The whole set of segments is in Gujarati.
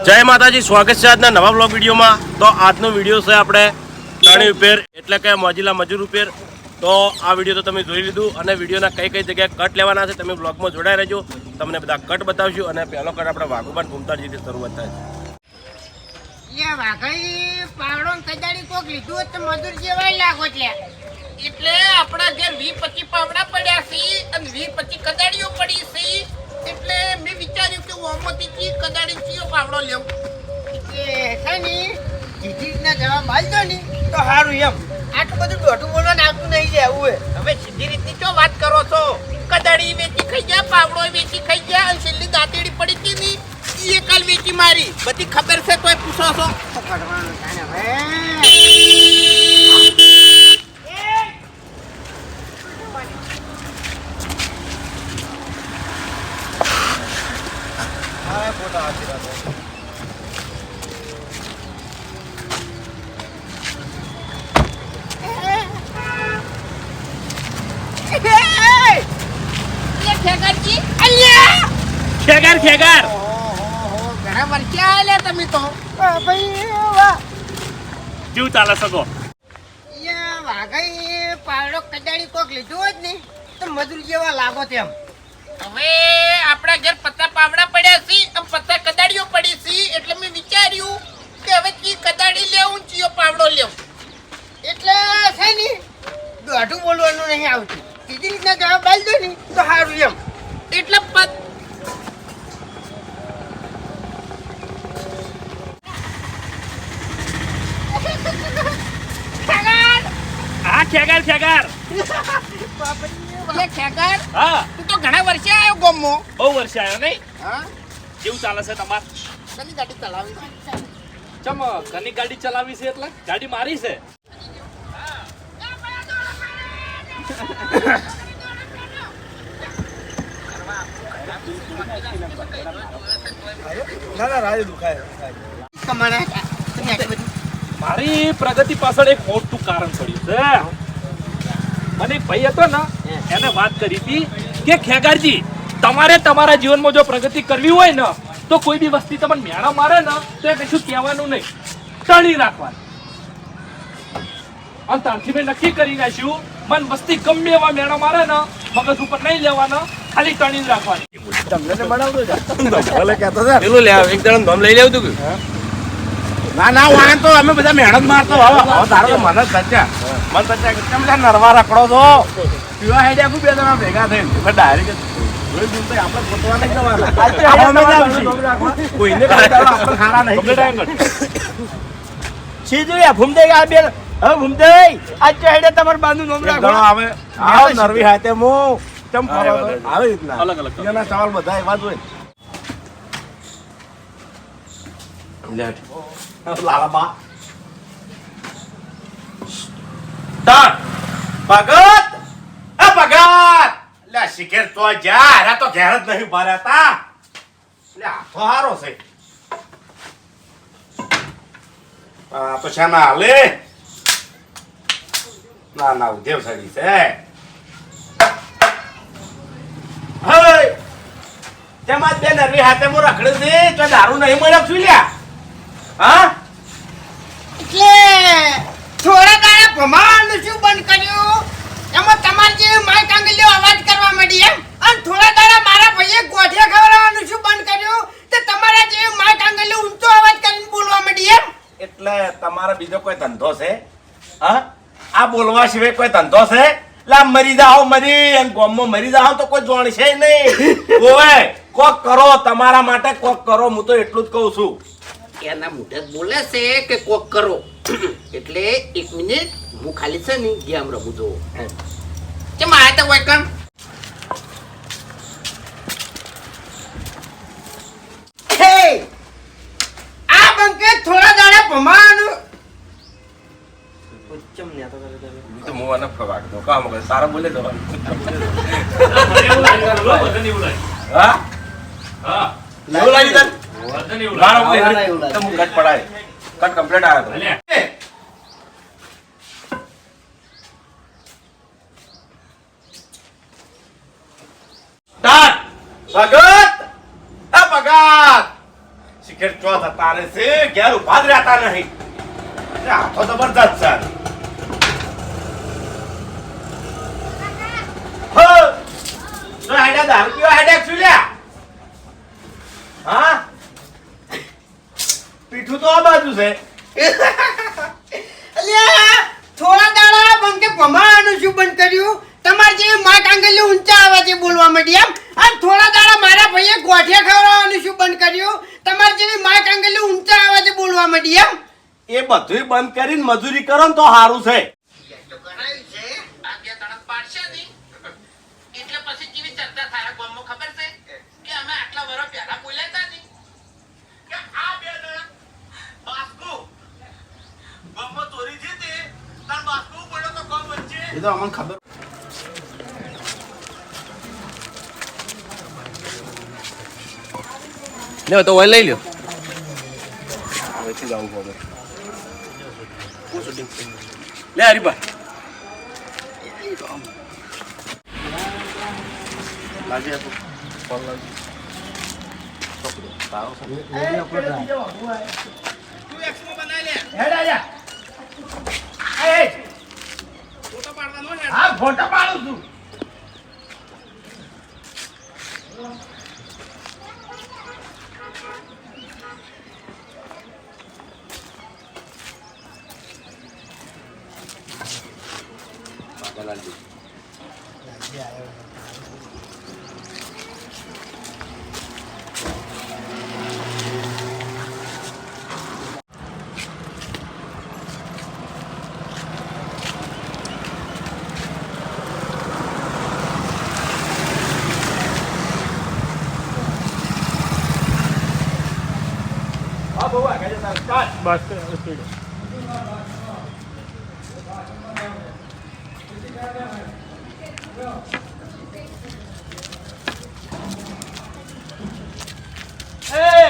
જય માતાજી, સ્વાગત છે આજના નવા બ્લોગ વિડીયોમાં। તો આજનો વિડીયો છે આપણે ટણી ઉપેર એટલે કે મોજીલા મજૂર ઉપેર। તો આ વિડીયો તો તમે જોઈ લીધું અને વિડીયોના કઈ કઈ જગ્યાએ કટ લેવાના છે તમે બ્લોગમાં જોડાઈ રહેજો, તમને બધા કટ બતાવશું। અને પહેલો કટ આપણે વાઘુબાન ભૂમતાજીથી શરૂઆત થાય છે। વાઘઈ પાવડો કદાડી કોક લીધું તો મજૂર જેવાય લાગો એટલે આપણા ઘેર 20-25 પાવડા પડ્યા છે અને 20-25 કદાડીઓ પડી છે, એટલે મેં વિચાર્યું કે ઓમોથી કી કદાડી કયો પાવડો લેવું એટલે છે ને સીધી જવાબ આલજો ને તો સારું એમ। આટલું બધું દોઢું બોલવાનું આવતું નહીં છે આવું હવે સીધી રીતની શું વાત કરો છો? કદાડી વેચી ખાઈ ગયા, પાવડો વેચી ખાઈ ગયા અને છેલ્લી દાંતેડી પડી હતી ને એ કાલ વેચી મારી, બધી ખબર છે તોય પૂછો છો કરવાનું જાણે હવે। તમે તો કેવું ચાલે શકો? વાઘઈ પાવડો કદાડી કોક લીધું જ ને તો મજૂર જેવા લાગો તેમ। હવે આપણા ઘેર 50 પાવડા પડ્યા છે અને 50 કદાડીઓ પડી છે, એટલે મેં વિચાર્યું કે હવે કી કદાડી લેવું ચિયો પાવડો લેવું, એટલે છે ને દોઢું બોલવાનું નહીં આવતું, સીધી રીતના જવાબ આલ દો ને તો સારું એમ। એટલે તું તો ઘણા વર્ષે આવ્યો ગામમાં? બહુ વર્ષે આવ્યો નહીં? હા, કેવું ચાલે છે તમારે? કની ગાડી ચલાવી? ચમ ઘણી ગાડી ચલાવી છે એટલે ગાડી મારી છે? મારી પ્રગતિ પાછળ એક મોટું કારણ પડ્યું છે। મને એક ભાઈ હતો ને એને વાત કરી હતી કે ખેગારજી, તમારે તમારા જીવનમાં જો પ્રગતિ કરવી હોય ને તો કોઈ બી વસ્તી તમને મેણા મારે ને તો એ કશું કહેવાનું નહીં, ટણી રાખવાનું। અને ત્યાંથી મેં નક્કી કરી નાખ્યું, મન વસ્તી ગમે એવા મેણા મારે ને મગજ ઉપર નહીં લેવાનો, ખાલી ટણી રાખવાની। તમને બનાવતો પેલું લે એક જણ નામ લઈ લેવું તું? ના ના, વાણ તો અમે બધા મહેનત મારતો તારો તો મને સચ્ચા મન સચ્ચા કેમ નરવા રખડો છો? પીવા હેડ્યા બે જણા ભેગા થઈને ડાયરેક્ટ આપણે પોતવા નહીં જવાના, કોઈને ખારા નહીં સીધું ભૂમદે આ બે હવે ભૂમદે આજ તો હેડે તમારે બાંધું નોમ રાખો આવે આવ નરવી હાથે મો ચમ આવે રીતના અલગ અલગ એના સવાલ બધા એવા જ હોય। લાલાબા તાર ભગત એ ભગત લે શિખર તો જા, આ તો ઘેર જ નહીં ભરાતા લે, હાથો હારો છે આ તો શાના હાલે ના ના ઉધેવ સડી છે। હવે તેમાં બે નરવી હાથે મો રખડે છે તો દારૂ નહીં મળ્યો છું લ્યા? હા, એટલે થોડા દાડા ભમાવાનું શું બંધ કર્યું એમાં તમારે જે માય કાંગલીઓ અવાજ કરવા માંડી એમ, અને થોડા દાડા મારા ભાઈએ ગોઠિયા ખવડાવવાનું શું બંધ કર્યું તે તમારા જે માય કાંગલીઓ ઊંચો અવાજ કરીને બોલવા માંડી એમ। એટલે તમારો બીજો કોઈ ધંધો છે? હા, આ બોલવા સિવાય કોઈ ધંધો છે? લા મરી જાઓ મરી અને ગોમમાં મરી જાઓ તો કોઈ જોણ છે નહીં। ઓય કોક કરો, તમારા માટે કોક કરો, હું તો એટલું જ કહું છું। એના મોઢે બોલે છે કે કોક કરો એટલે 1 મિનિટ હું ખાલી છે ને ગેમ રમું છું કે મારે તો કોઈ કામ આ બંકે થોડા દાડા ભમાવાનું ઉચ્ચમ ને તો તો મો આને ફવાક દો કામ કરે સારા બોલે દો હા હા એવું લાગી તને મારો કોઈ તો હું કટ પડાય કટ કમ્પ્લીટ આવ્યો તો સ્ટાર્ટ ભગત કે ચો જતા રહે છે ઘેર ઉભા જ રહેતા નહીં આ તો જબરદસ્ત છે હો તો હેડા દારૂ પીવા હેડા છું લ્યા હા પીઠું તો આ બાજુ છે અલ્યા થોડા દાડા બંકે ભમાવાનું શું બંધ કર્યું તમાર જે માં કાંગલી ઊંચા અવાજે બોલવા માંડી એમ અને થોડા દાડા મારા ભાઈએ ગોઠિયા ખવડાવવાનું શું બંધ કર્યું તમાર જેવી માં કાંગલી ઊંચા અવાજે બોલવા માંડી એમ એ બધુંય બંધ કરીને મજૂરી કરો ને તો સારું છે તો ગણાય છે આ બે તણક પાડશે નહીં એટલે પછી કેવી ચર્ચા થાય ગામમાં ખબર છે કે અમે આટલા વર્ષ પહેલા બોલ્યા હતા નહીં કે આ બે તણક બાસ્કુ ગામમાં ચોરી થઈ હતી તાર બાસ્કુ બોલ્યો તો ગામ વચ્ચે એ તો અમને ખબર લે તો ઓય લઈ લ્યો હવેથી જવું પડે લે હરીબા લાગે તો ફોન લાગે તારો તું એક્સમાં બનાવી લે હેડ આજા એ ફોટો પાડવાનો ને હા ફોટો પાડું છું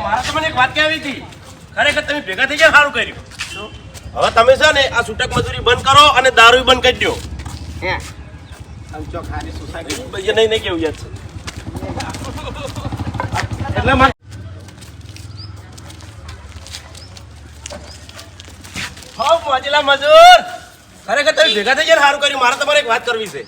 મારા તમને એક વાત કહેવી હતી ખરેખર તમે ભેગા થઈ ગયા સારું કર્યું હવે તમે છે ને આ છૂટક મજૂરી બંધ કરો અને દારૂ બંધ કરી દો હે અંચો ખારી સોસાયટી નહીં કેવું યાદ છે એટલે હો મોજીલા મજૂર ખરેખર તમે ભેગા થઈ ગયા સારું કર્યું મારે તમારે એક વાત કરવી છે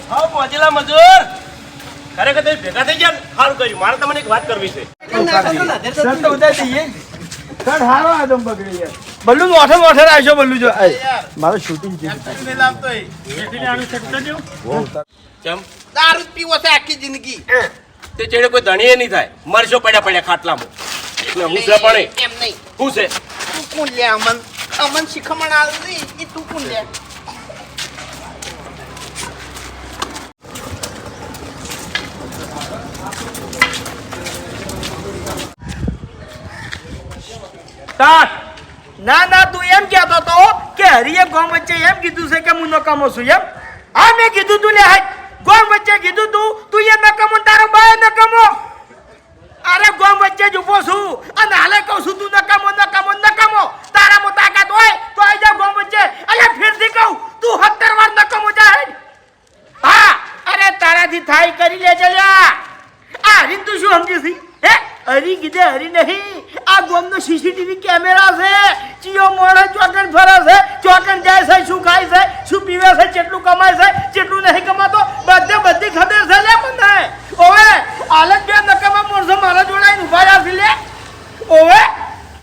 હા મોજીલા મજૂર ખરેખર તમે ભેગા થઈ ગયા સારું કર્યું મારે તમને એક વાત કરવી છે બલ્લુ મોઠે મોઠે રાખજો બલ્લુ જો મારો શૂટિંગ ચમ દારૂ જ પીવો છે આખી જિંદગી તે ચેડે કોઈ ધણીએ નહીં થાય મરશો પડ્યા પડ્યા ખાટલામાં એટલે હું છે પણ એમ નહીં શું છે તું કોણ લે અમન શીખમણ આલ નહીં એ તું કોણ લે ના ના તું એમ કહેતો તો કે હરિએ ગામ વચ્ચે એમ કીધું છે કે હું નકામો છું એમ હા મેં કીધું તું લે હાય ગામ વચ્ચે કીધું તું એ નકામો તારો બાય નકામો અરે ગામ વચ્ચે જ ઉભો છું અને હાલે કહું છું તું નકામો તારામાં તાકાત હોય તો આઈ જા ગામ વચ્ચે અલે ફેરથી કહું તું 70 વાર નકામો જા હા અરે તારાથી થાય કરી લેજે લ્યા આ હરી તું શું સમજી છી હે હરી કીધે હરી નહીં આ ગામનો સીસીટીવી કેમેરા છે ચિયો મોડે ચોકન ફરે છે ચોકન જાય છે શું ખાય છે શું પીવે છે કેટલું કમાય છે કેટલું નહીં કમાતો બધી ખબર છે લે મને ઓવે હાલત બે નકામા મોરસો મારા જોડાઈને ઉભા રહ્યા છે લે ઓવે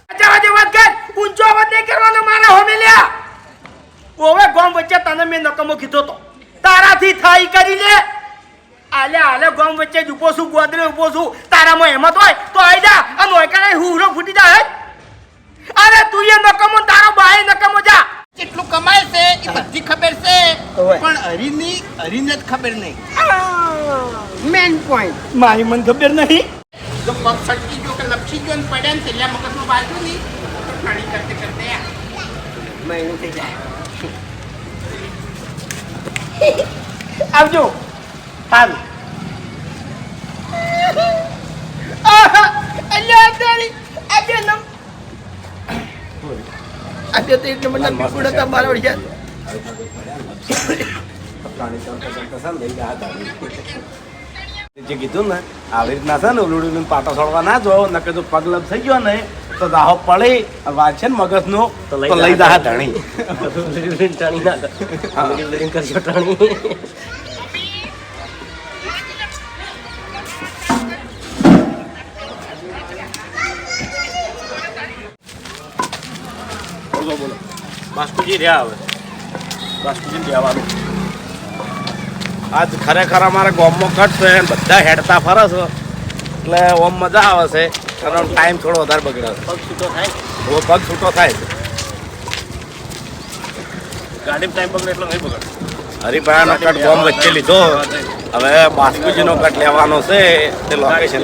અચાવાજે વાત કર ઊંચો અવાજ નહીં કરવાનો મારા હોમે લ્યા ઓવે ગામ વચ્ચે તને મેં નકામો કીધો તો તારાથી થાય કરી લે આલે ગામ વચ્ચે જ ઉભો છું ગોદરે ઉભો છું તારામાં હેમત હોય તો આઈ જા અને ઓયકાને હુરો ફૂટી જાય અરે તું એ નકમો તારો બાય નકમો જા કેટલું કમાય છે એ બધી ખબર છે પણ હરીને જ ખબર નહીં મેન પોઈન્ટ મારી મને ખબર નહીં જો પગ છટકી ગયો કે લપસી ગયો ને પડ્યા ને છેલ્લા મગજમાં બાજુ નહીં ખાણી કરતે કરતે મહિનો થઈ જાય આવજો હાલ આજે તો એટલે મને પીપુડ હતા મારા વડિયા જે કીધું ને આવી રીતના છે ને ઉલુડી પાટો છોડવા ના જો નકે જો પગલબ થઈ ગયો ને તો દાહો પડી વાત છે ને મગજ નો તો લઈ જા ધણી ટાણી ના કરજો ટાણી બોલો બાસ્કુજી રહ્યા હવે બાસ્કુજી રહેવાનું આજ ખરેખર અમારા ગામમાં કટશે બધા હેડતા ફરે છે એટલે ઓમ મજા આવે છે અને ટાઈમ થોડો વધારે બગડે છે પગ છૂટો થાય પગ છૂટો થાય છે ગાડીમાં ટાઈમ બગડે એટલો નહીં બગડે હરિભાઈનો કટ ગામ વચ્ચે લીધો હવે બાસ્કુજીનો કટ લેવાનો છે તે લોકેશન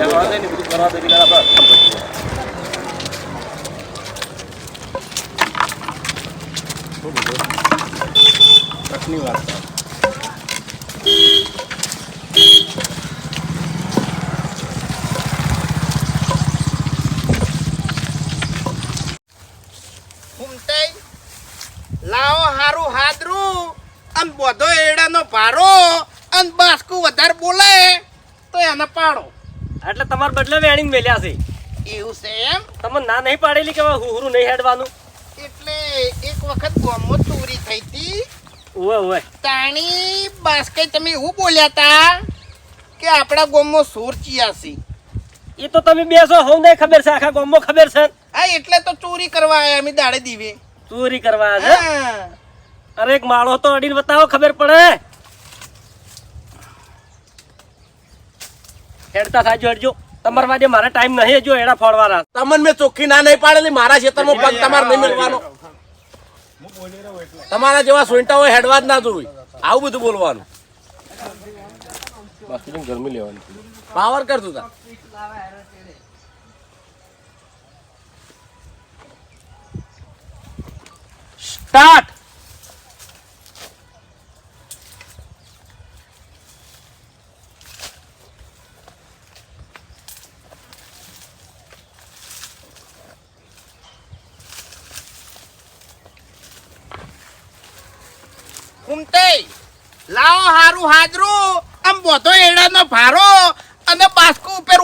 કટની વાત ઘૂમતાઈ લાવો હારું હાદરું અને બધો એડાનો ભારો અને બાસ્કુ વધારે બોલે તો એને પાડો એટલે તમારે બદલે વેણીને મેલ્યા છે એવું છે એમ તમે ના નહીં પાડેલી કે હુહરું નહીં હેડવાનું એટલે એક વખત ગામમાં ચોરી થઈ હતી ઓવે ઓવે તાણી બાસ્કે તમે એવું બોલ્યા તા કે આપણા ગામમાં સોર ચિયાસી એ તો તમે બેસો હોવ નહીં ખબર છે આખા ગામમાં ખબર છે હા એટલે તો ચોરી કરવા આયા અમે દાડે દીવે ચોરી કરવા છે હા. અરે એક માળો તો અડીને બતાવો ખબર પડે હેડતા થાજો હડજો તમારા માટે મારા ટાઈમ નહીં જો એડા ફોડવાના તમને મેં ચોખ્ખી ના નહીં પાડેલી મારા ખેતરમાં પગ તમારે નહીં મેળવાનો તમારા જેવા સોઈટા હોય હેડવા જ ના જોઈ આવું બધું બોલવાનું ગરમી લેવાની પાવર કરતું તા સ્ટાર્ટ ઘૂમતાઈ લાવો હારું હાજરું આમ બધો એડાનો ભારો અને બાસ્કુ ઉપર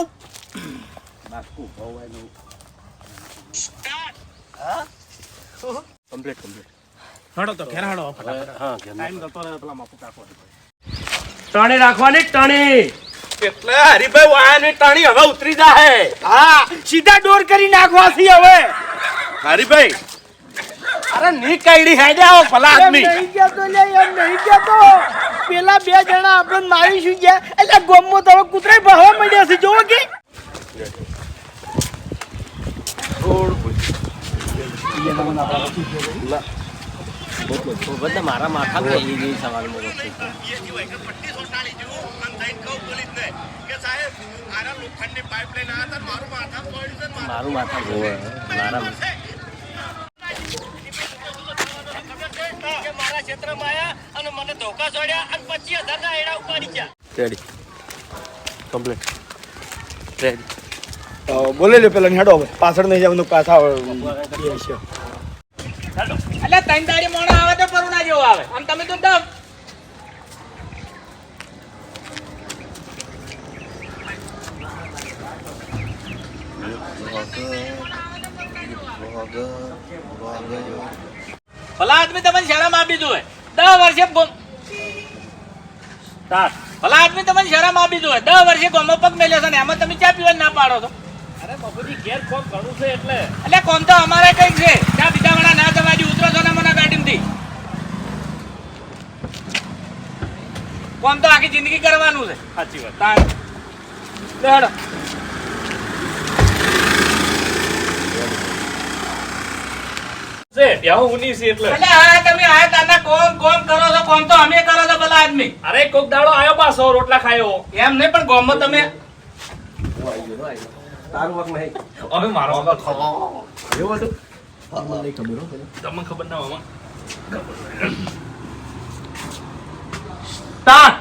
ટણી રાખવાની ટણી એટલે હરીભાઈ વાયાની ટાણી હવે ઉતરી જાહે હા સીધા ડોર કરી નાખવાથી હવે હરીભાઈ અરે ની કાઈડી હેડે આવો ભલા એમ આદમી નહીં કહેતો લે એમ નહીં કહેતો પેલા બે જણા આપણે મારીશું ગયા એટલે ગોમમાં તો કૂતરાય ભાવવા માંડ્યા છે જોવો કે બધા મારા માથા ખાઈ ગઈ સવારમાં મારું માથા જોવે મારા મારા ક્ષેત્રમાં આયા અને મને ધોકા છોડ્યા અને 25,000 ના એડા ઉપાડી ગયા રેડી કમ્પ્લીટ રેડી બોલે લે પેલા હેડો હવે પાછળ નહીં જવાનું પાછા એટલે ત્રણ દાડી મોણો આવે તો પરુણા જેવો આવે આમ તમે તો દમ ભલા આદમી તમને શરમ આપી દો 10 વર્ષે ભલા આદમી તમને શરમ આપી દો 10 વર્ષે ગોમો પગ મેલ્યો છે ને એમાં તમે ચા પીવા ના પાડો છો અરે બાપુજી ઘેર કોમ ઘણું છે એટલે એટલે કોમ તો અમારે કઈક છે ચા પીધા વાળા ના જવાજી ઉતરો છો ને મને ગાડીમાંથી કોમ તો આખી જિંદગી કરવાનું છે સાચી વાત તાણ લેડો છે બ્યાહો ઉની છે એટલે એટલે આ તમે આ તાના કોમ કોમ કરો છો કોમ તો અમે કરો છો ભલા આદમી અરે કોક દાડો આયો પાછો રોટલા ખાયો એમ નહીં પણ ગોમમાં તમે તારું વખ નહીં હવે મારો એવું હતું તમને ખબર ના હોય સ્ટાર્ટ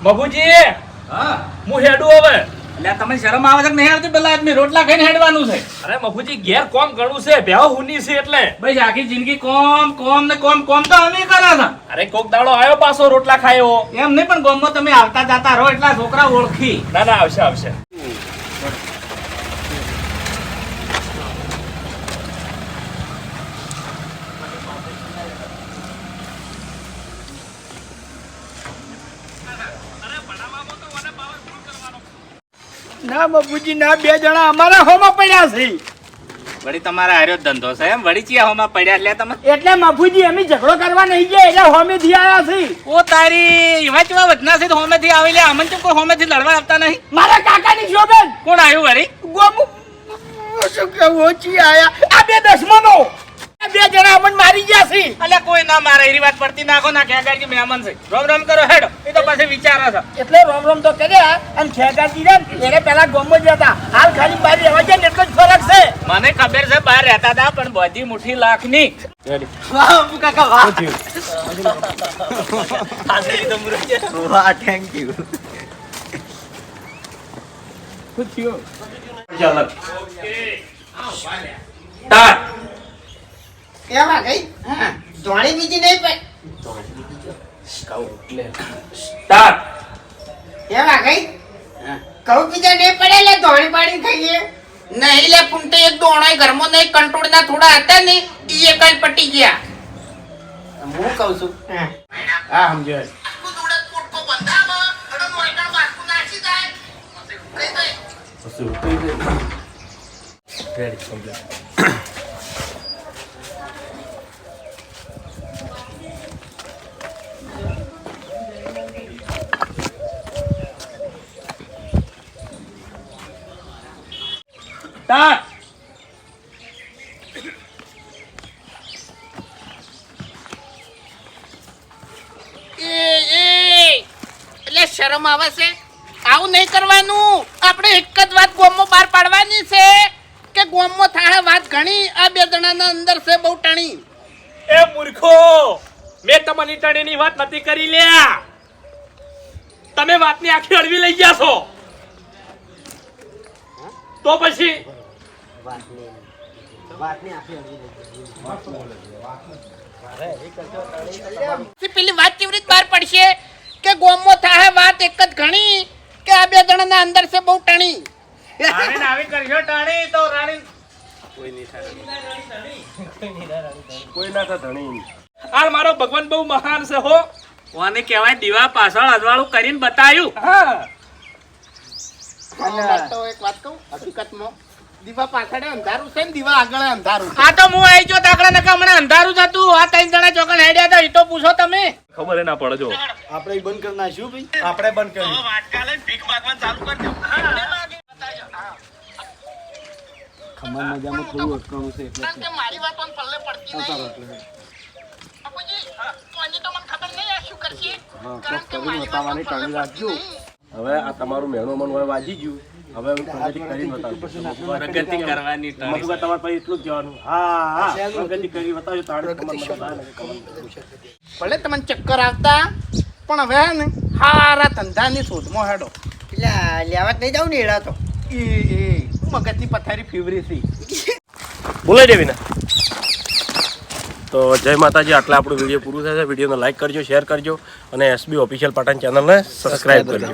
બાબુજી હા હું હેડું હવે એટલે તમને શરમ આવે છે કે નહીં આવતી? પેલા આદમી રોટલા ખાઈને હેડવાનું છે. અરે મફુજી ઘેર કોમ ઘણું છે ભેહો હુની છે એટલે ભાઈ આખી જિંદગી કોમ કોમ ને કોમ કોમ તો અમે કરે છે. અરે કોક દાડો આવ્યો પાછો રોટલા ખાયો. એમ નહીં પણ ગામમાં તમે આવતા જાતા રહો એટલા છોકરા ઓળખી. ના ના આવશે આવશે. ના બાપુજી ના, બે જણા અમારા હોમાં પડ્યા છે. વળી તમારા હાર્યો ધંધો છે એમ? વળી ચિયા હોમાં પડ્યા એટલે તમે? એટલે બાપુજી અમે ઝઘડો કરવા નહીં ગયા એટલે હોમેથી આયા છે. ઓ તારી એવા કેવા વધના છે તો હોમેથી આવી લે. અમને તો કોઈ હોમેથી લડવા આવતા નહીં. મારા કાકાની શોભેન કોણ આવ્યું વળી? ગોમુ શું કેવું ઓછી આયા આ બે દશમનો. આ બે જણા અમને મારી ગયા છે. અલ્યા કોઈ ના મારે એરી વાત પડતી નાખો ના ખેગાજી મહેમાન છે. રોમ રોમ કરો હેડો. એ તો પછી વિચારે છે. એટલે રોમ રોમ તો કર્યા અને ખેગાતી ને એને પેલા ગોમો જ હતા. હાલ ખાલી બહાર રહેવા જાય ને એટલો જ ફરક છે. મને ખબર છે બહાર રહેતા હતા પણ બધી મુઠ્ઠી લાખની. વાહ અબુ કાકા વાહ. વાહ થેન્ક યુ. સ્ટાર્ટ. એવા ગઈ હા ધોળી બીજી નહીં પડી સ્ટાર્ટ. એવા ગઈ કહું બીજા નહીં પડે એટલે ધોળી પાડી ખાઈએ નહીં લે પુંટે એક દોણો ઘરમાં નહીં કંટ્રોલ ના થોડા હતા ને એ કઈ પટી ગયા હું કહું છું હા હા સમજો. સ્ટાર્ટ. એટલે શરમ આવે છે આવું નહીં કરવાનું આપણે એક જ વાત ગોમમાં બહાર પાડવાની છે કે ગોમમાં થાય વાત ઘણી આ બે જણાના અંદર છે બહુ ટણી એ મૂર્ખો મેં તમારી ટણીની વાત નથી કરી લ્યા. તમે વાતની આખી અડવી લઈ ગયા છો તો પછી પેલી વાત કેવી રીતે બહાર પડશે કે ગોમમાં થાય વાત એક જ ઘણી કે આ બે જણાના અંદર છે બહુ ટણી આવીને આવી કરશો ટાણી તો રાણી આ મારો ભગવાન બહુ મહાન છે હો. કોને કહેવાય દીવા પાછળ અજવાળું કરીને બતાવ્યું. હા તો એક વાત કહું હકીકતમાં દીવા પાછળ અંધારું છે ને દીવા આગળ અંધારું છે આ તો હું આવી ગયો તાકડા નકા હમણાં અંધારું જ હતું. આ ત્રણ જણા ચોકન હેડ્યા હતા એ તો પૂછો તમે. ખબર ના પડે જો આપણે બંધ કરી નાખ્યું ભાઈ. આપણે બંધ કર્યું. ખમણ મજામાં થોડું અટકણું છે એટલે કારણ કે મારી વાત પણ પલ્લે પડતી નહીં બાપુજી, કોની તો મને ખબર નહીં આ શું કરશે કારણ કે મારી વાત પણ પલ્લે પડતી નહીં. હવે આ તમારું મહેણું મન હવે વાજી ગયું. હવે હું પ્રગતિ કરીને બતાવું. પ્રગતિ કરવાની ટાણી. મધુકા તમારે પછી એટલું જ કહેવાનું. હા હા પ્રગતિ કરી બતાવજો તાણે કમર ભલે તમને ચક્કર આવતા પણ હવે હે ને હારા ધંધાની શોધમાં હેડો એટલે લેવા જ નહીં જાવ ને એડા તો એ મગજની પથારી ફીવરી હતી બોલાઈ દેવી ને. તો જય માતાજી. આટલા આપણું વિડીયો પૂરું થશે. વિડીયોને લાઈક કરજો, શેર કરજો અને એસબી ઓફિશિયલ પાટણ ચેનલને સબસ્ક્રાઇબ કરજો.